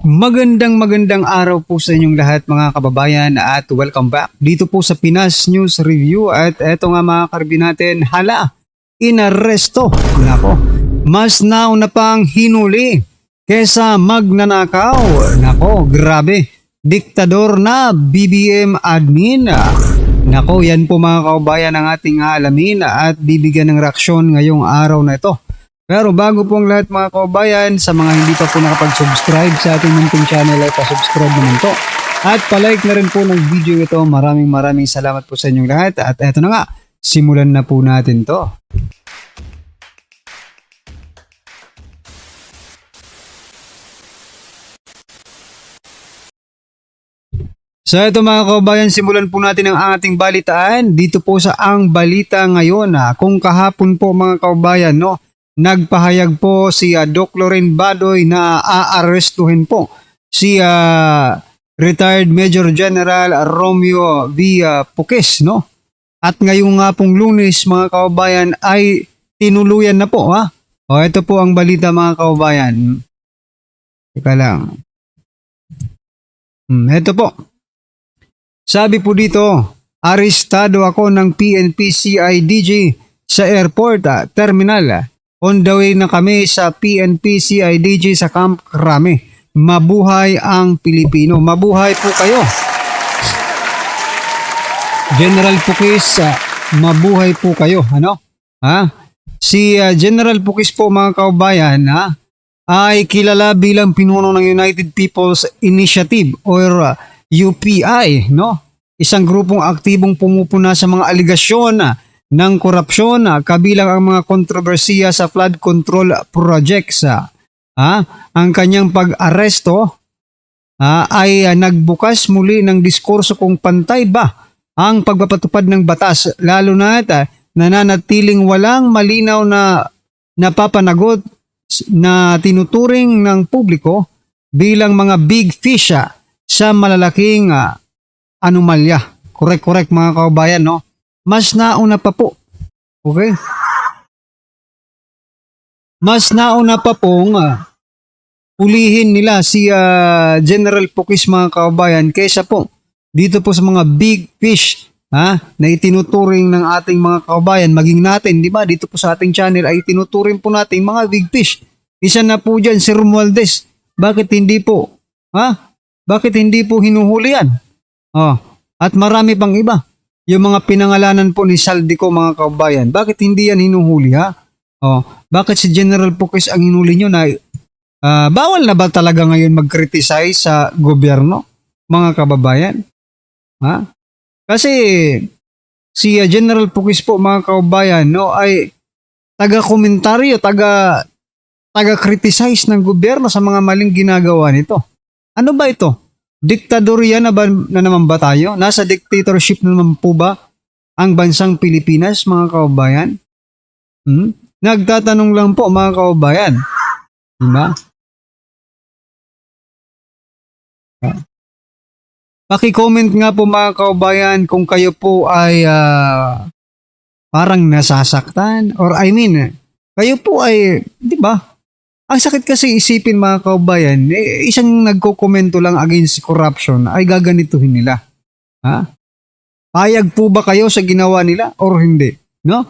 Magandang araw po sa inyong lahat mga kababayan at welcome back dito po sa Pinas News Review. At eto nga mga karbi natin, inaresto. Nako, mas nauna pang hinuli kesa magnanakaw. Nako, grabe, diktador na BBM admin. Nako, yan po mga kababayan ang ating alamin at bibigyan ng reaksyon ngayong araw na ito. Pero bago po ang lahat mga kababayan, sa mga hindi pa po nakapag-subscribe sa ating munting channel ay pa-subscribe naman po. At palike na rin po ng video ito. Maraming salamat po sa inyong lahat. At eto na nga, simulan na po natin to. So ito mga kababayan, simulan po natin ang ating balitaan dito po sa Ang Balita Ngayon. Kung kahapon po mga kababayan, no, nagpahayag po si Doc Loren Badoy na aarestuhin po si retired Major General Romeo V. Puques, no? At ngayong nga pong Lunes mga kababayan ay tinuluyan na po, ha? O ito po ang balita mga kababayan. Teka lang. Ito po. Sabi po dito, arestado ako ng PNP CIDG sa airport terminal. On the way na kami sa PNP CIDG sa Camp Crame. Mabuhay ang Pilipino. Mabuhay po kayo. General Puques, mabuhay po kayo. Ano? Si General Puques po mga kaubayan ay kilala bilang pinuno ng United People's Initiative or UPI. No? Isang grupong aktibong pumupuna sa mga aligasyon ng korupsyon, kabilang ang mga kontrobersiya sa flood control projects. Ang kanyang pag-aresto ay nagbukas muli ng diskurso kung pantay ba ang pagpapatupad ng batas, lalo na nananatiling walang malinaw na napapanagot na tinuturing ng publiko bilang mga big fish sa malalaking anomalya. Correct mga kaubayan, no? Mas nauna pa po. Okay? Mas nauna pa pong ulihin nila si General Puques mga kababayan kaysa po dito po sa mga big fish na itinuturing ng ating mga kababayan, maging natin, di ba? Dito po sa ating channel ay itinuturing po natin mga big fish. Isa na po dyan si Romualdez. Bakit hindi po? Bakit hindi po hinuhuli yan? At marami pang iba. Yung mga pinangalanan po ni Saldico mga kababayan, bakit hindi yan hinuhuli bakit si General Puques ang hinuli nyo na bawal na ba talaga ngayon mag-criticize sa gobyerno mga kababayan? Kasi si General Puques po mga kababayan ay taga-komentaryo, taga-criticize ng gobyerno sa mga maling ginagawa nito. Ano ba ito? Diktadorya na naman ba tayo? Nasa dictatorship na naman po ba ang bansang Pilipinas, mga kababayan? Nagtatanong lang po, mga kababayan. Diba? Paki-comment nga po, mga kababayan, kung kayo po ay parang nasasaktan or kayo po ay, di ba? Ang sakit kasi isipin mga kaubayan, isang nagkokomento lang against corruption ay gaganituhin nila. Payag po ba kayo sa ginawa nila or hindi? No?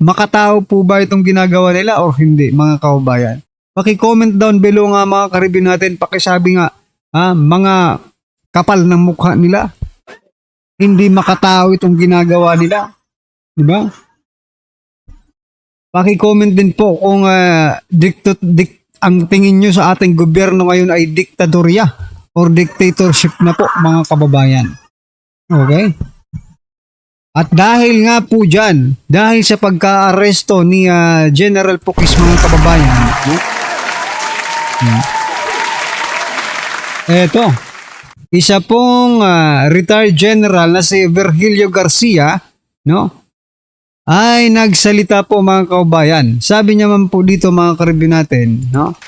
Makatao po ba itong ginagawa nila or hindi mga kaubayan? Paki-comment down below nga mga karibin natin, pakisabi nga mga kapal ng mukha nila. Hindi makatao itong ginagawa nila. Di ba? Paki-comment din po kung ang tingin nyo sa ating gobyerno ngayon ay diktadorya or dictatorship na po mga kababayan. Okay? At dahil nga po dyan, dahil sa pagka-aresto ni General Puques mga kababayan, eto, isa pong retired general na si Virgilio Garcia, no? Ay nagsalita po mga kaubayan. Sabi niya man po dito mga karibin natin, no?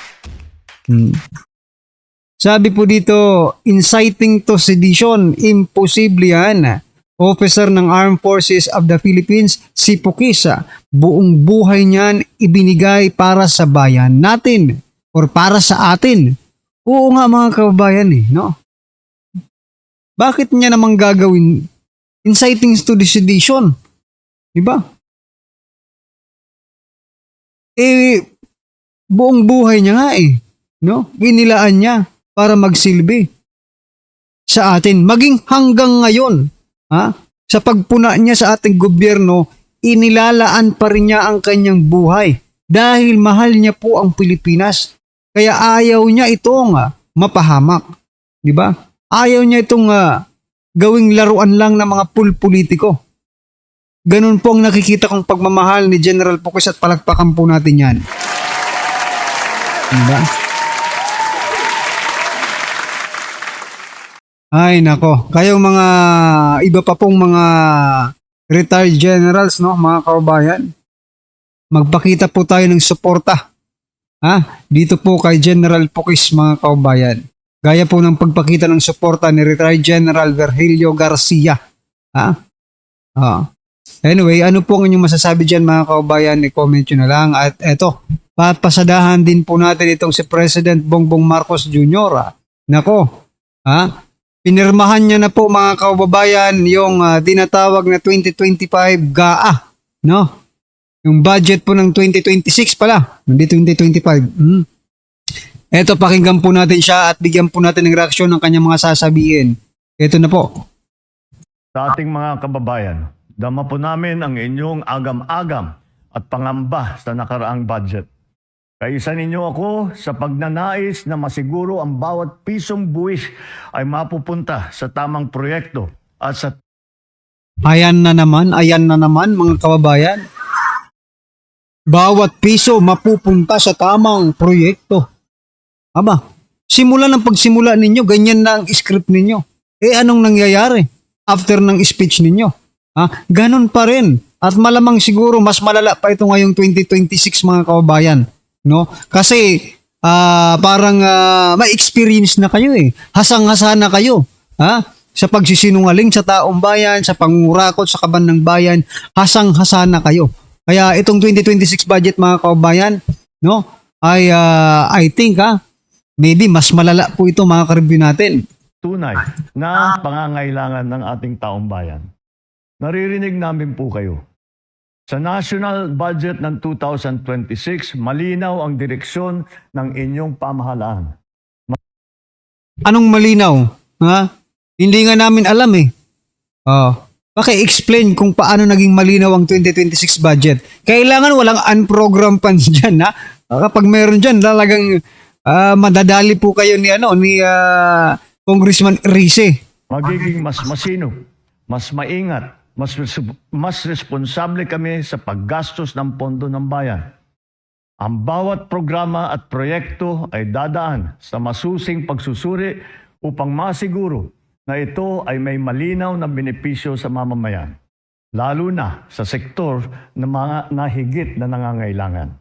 Sabi po dito, inciting to sedition, imposible yan. Officer ng Armed Forces of the Philippines, si Puques, buong buhay niyan ibinigay para sa bayan natin or para sa atin. Oo nga mga kababayan no? Bakit niya namang gagawin inciting to sedition? Di ba? Buong buhay niya nga no? Inilaan niya para magsilbi sa atin. Maging hanggang ngayon, sa pagpuna niya sa ating gobyerno, inilalaan pa rin niya ang kanyang buhay dahil mahal niya po ang Pilipinas. Kaya ayaw niya itong mapahamak. Di ba? Ayaw niya itong gawing laruan lang ng mga politiko. Ganun po ang nakikita kong pagmamahal ni General Puquis at palakpakan po natin yan. Diba? Ay nako, kayong mga iba pa pong mga retired generals, no, mga kababayan, magpakita po tayo ng suporta dito po kay General Puquis, mga kababayan. Gaya po ng pagpakita ng suporta ni retired General Virgilio Garcia. Anyway, ano po ang inyong masasabi dyan, mga kababayan? I-comment nyo na lang. At eto, papasadahan din po natin itong si President Bongbong Marcos Jr. Nako, pinirmahan niya na po, mga kababayan, yung dinatawag na 2025 GAA, no? Yung budget po ng 2026 pala, hindi 2025. Eto, pakinggan po natin siya at bigyan po natin ng reaksyon ng kanyang mga sasabihin. Eto na po. Sa ating mga kababayan, dama po namin ang inyong agam-agam at pangamba sa nakaraang budget. Kaisa ninyo ako sa pagnanais na masiguro ang bawat pisong buwis ay mapupunta sa tamang proyekto at sa... Ayan na naman mga kababayan. Bawat piso mapupunta sa tamang proyekto. Aba, simula ng pagsimula ninyo, ganyan na ang script ninyo. Anong nangyayari after ng speech ninyo? Ganon pa rin. At malamang siguro mas malala pa ito ngayong 2026, mga kababayan. No? Kasi parang may experience na kayo Hasang-hasa na kayo. Sa pagsisinungaling sa taong bayan, sa pangurakot sa kaban ng bayan, hasang-hasa na kayo. Kaya itong 2026 budget, mga kababayan, no? I think maybe mas malala po ito, mga ka-review natin. Tunay na pangangailangan ng ating taong bayan. Naririnig namin po kayo. Sa national budget ng 2026, malinaw ang direksyon ng inyong pamahalaan. Anong malinaw? Hindi nga namin alam Paki-explain kung paano naging malinaw ang 2026 budget. Kailangan walang unprogram funds dyan. Kapag meron dyan, talagang madadali po kayo ni Congressman Rize. Magiging mas masino, mas maingat, mas responsable kami sa paggastos ng pondo ng bayan. Ang bawat programa at proyekto ay dadaan sa masusing pagsusuri upang masiguro na ito ay may malinaw na benepisyo sa mamamayan, lalo na sa sektor na mga nahigit na nangangailangan.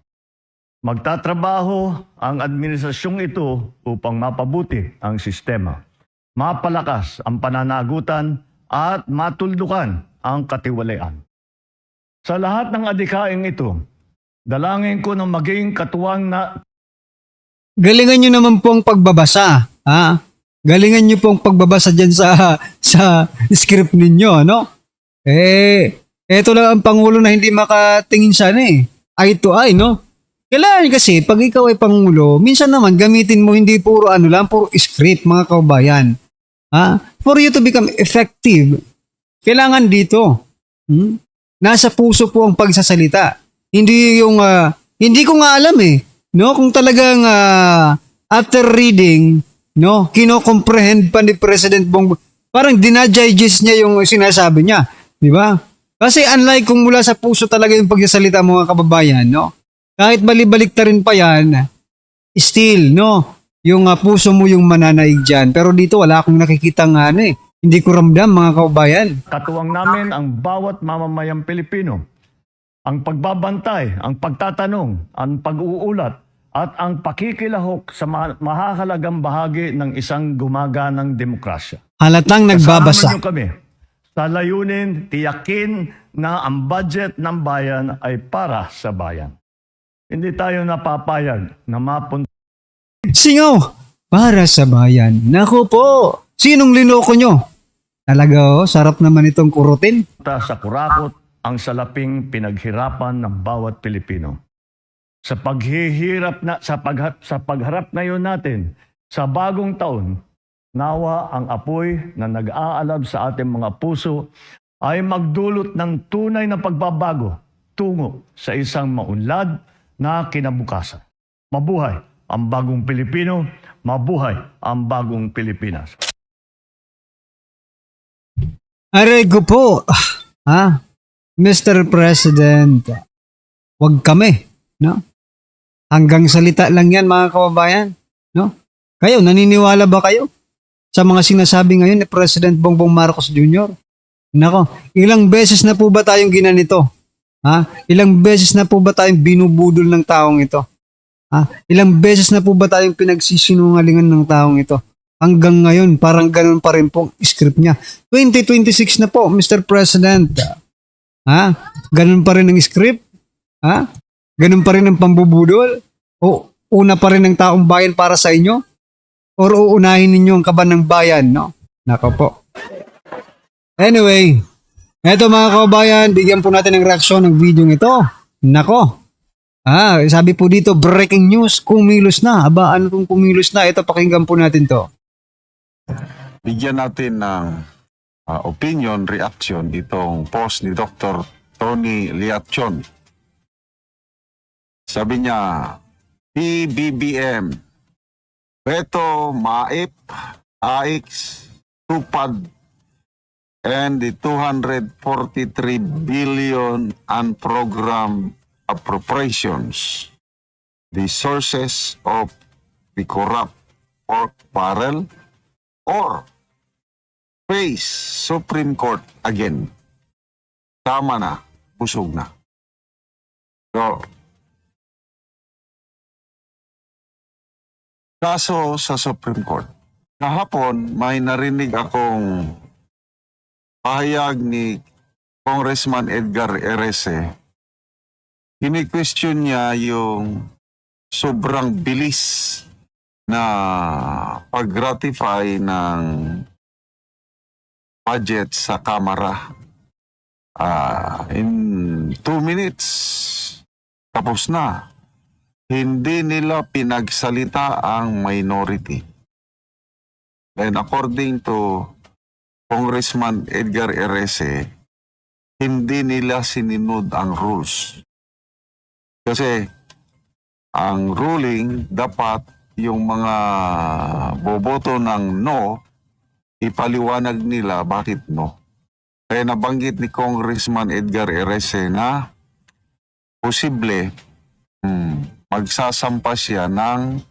Magtatrabaho ang administrasyong ito upang mapabuti ang sistema, mapalakas ang pananagutan at matuldukan ang katiwalian. Sa lahat ng adhikaing ito, dalangin ko na maging katuwang na... Galingan nyo naman po ang pagbabasa. Galingan nyo po ang pagbabasa dyan sa script ninyo, no? Eto lang ang Pangulo na hindi makatingin siya eye to eye, no? Kailangan kasi, pag ikaw ay Pangulo, minsan naman gamitin mo hindi puro puro script, mga kababayan. For you to become effective, kailangan dito. Nasa puso po ang pagsasalita. Hindi yung, hindi ko nga alam no? Kung talagang after reading, no, kino-comprehend pa ni President Bongbong. Parang dinadigest niya yung sinasabi niya, di ba? Kasi unlike kung mula sa puso talaga yung pagsasalita, mga kababayan, no? Kahit balibalik ta rin pa yan, still, no, yung puso mo yung mananaig dyan. Pero dito wala akong nakikita hindi ko ramdam, mga kababayan. Katuwang namin ang bawat mamamayang Pilipino. Ang pagbabantay, ang pagtatanong, ang pag-uulat, at ang pakikilahok sa mahahalagang bahagi ng isang gumaganang demokrasya. Halatang nagbabasa. Kasama niyo kami sa layunin, tiyakin na ang budget ng bayan ay para sa bayan. Hindi tayo napapayag na mapunta... Singaw! para sa bayan. Naku po, sinong linoko nyo? Talaga sarap naman itong kurutin. Sa kurakot ang salaping pinaghirapan ng bawat Pilipino. Sa pagharap ngayon natin sa bagong taon, nawa ang apoy na nag-aalab sa ating mga puso ay magdulot ng tunay na pagbabago tungo sa isang maunlad na kinabukasan. Mabuhay ang bagong Pilipino, mabuhay ang bagong Pilipinas. Aray ko po, Mr. President, wag kami, no? Hanggang salita lang yan mga kababayan, no? Kayo, naniniwala ba kayo sa mga sinasabi ngayon ni President Bongbong Marcos Jr.? Nako, ilang beses na po ba tayong ginanito? Ilang beses na po ba tayong binubudol ng taong ito? Ilang beses na po ba tayong pinagsisinungalingan ng taong ito? Hanggang ngayon, parang ganun pa rin po ang script niya. 2026 na po, Mr. President. Ganun pa rin ang script? Ganun pa rin ang pambubudol? O una pa rin ang taong bayan para sa inyo? Or uunahin ninyo ang kaban ng bayan, no? Nako po. Anyway, eto mga kababayan, bigyan po natin ng reaksyon ng video ito. Nako. Sabi po dito, breaking news, kumilos na. Aba, ano kung kumilos na? Ito, pakinggan po natin to. Bigyan natin ng opinion, reaction itong post ni Dr. Tony Liachon. Sabi niya, PBBM, Beto, Maip, AIX, Tupad, and the 243 billion unprogrammed appropriations, the sources of the corrupt pork barrel, or face Supreme Court again. Tama na, busog na. So, kaso sa Supreme Court. Kahapon, may narinig akong pahayag ni Congressman Edgar Erese. Ini-question niya yung sobrang bilis na pag-ratify ng budget sa Kamara. In 2 minutes, tapos na. Hindi nila pinagsalita ang minority. And according to Congressman Edgar Erese, hindi nila sinunod ang rules. Kasi ang ruling, dapat yung mga boboto ng no, ipaliwanag nila bakit no. Kaya nabanggit ni Congressman Edgar Erese na posible magsasampa siya ng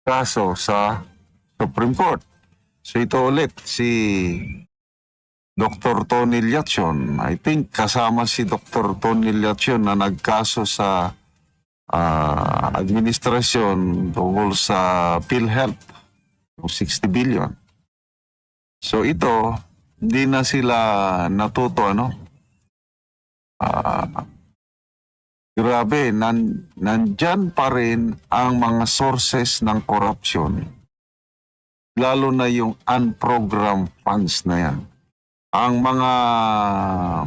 kaso sa Supreme Court. So ito ulit, si Dr. Tony Liachon, I think kasama si Dr. Tony Liachon na nagkaso sa administrasyon tungkol sa PhilHealth, 60 billion. So ito, hindi na sila natuto, grabe, nandyan pa rin ang mga sources ng corruption. Lalo na yung unprogrammed funds na yan. Ang mga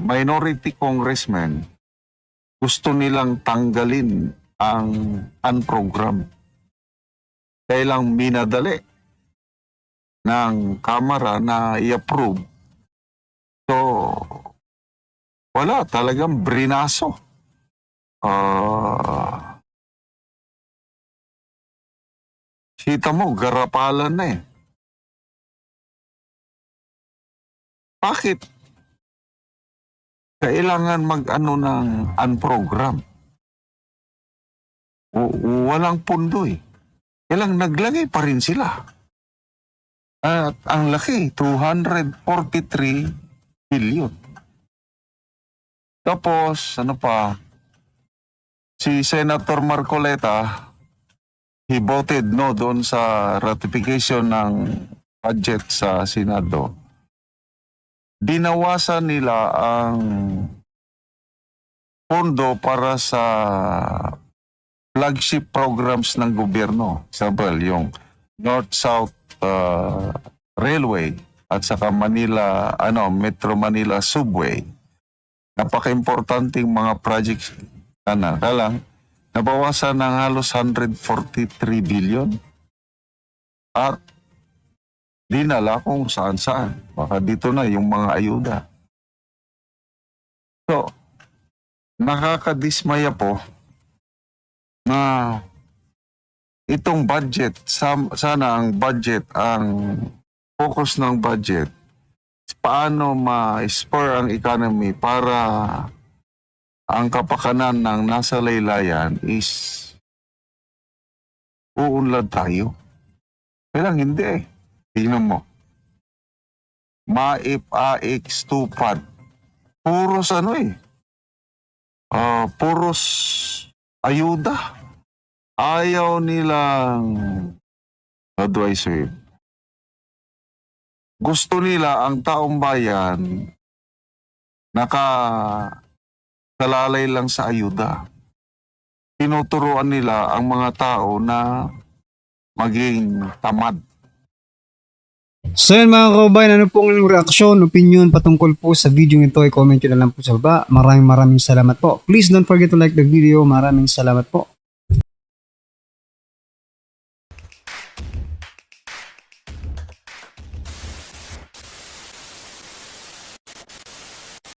minority congressmen, gusto nilang tanggalin ang unprogrammed. Kailang minadali ng Kamara na i-approve. So, wala, talagang brinaso. Kita mo, garapalan na eh. Bakit? Kailangan mag-ano ng unprogram. Walang pundo eh. Kailang naglagay pa rin sila. At ang laki, 243 billion. Tapos, ano pa, si Senator Marcoleta, he voted no doon sa ratification ng budget sa Senado. Binawasan nila ang pondo para sa flagship programs ng gobyerno. Example, yung North-South Railway at saka Metro Manila Subway. Napaka-importanting mga projects na lang, nabawasan ng halos 143 billion at dinala kung saan-saan. Baka dito na yung mga ayuda. So, nakakadismaya po na itong budget, sana ang focus ng budget, paano ma-spur ang economy para ang kapakanan ng nasa laylayan is uunlad tayo. Kailang hindi. Tingnan mo. Maip, AX, tupad. Puros puros ayuda. Ayaw nilang, how do I say it? Gusto nila ang taong bayan nakasalalay lang sa ayuda. Tinuturuan nila ang mga tao na maging tamad. So yun mga kaubayan, ano pong inyong reaksyon, opinion patungkol po sa video ito, i-comment nyo na lang po sa baba. Maraming salamat po. Please don't forget to like the video. Maraming salamat po.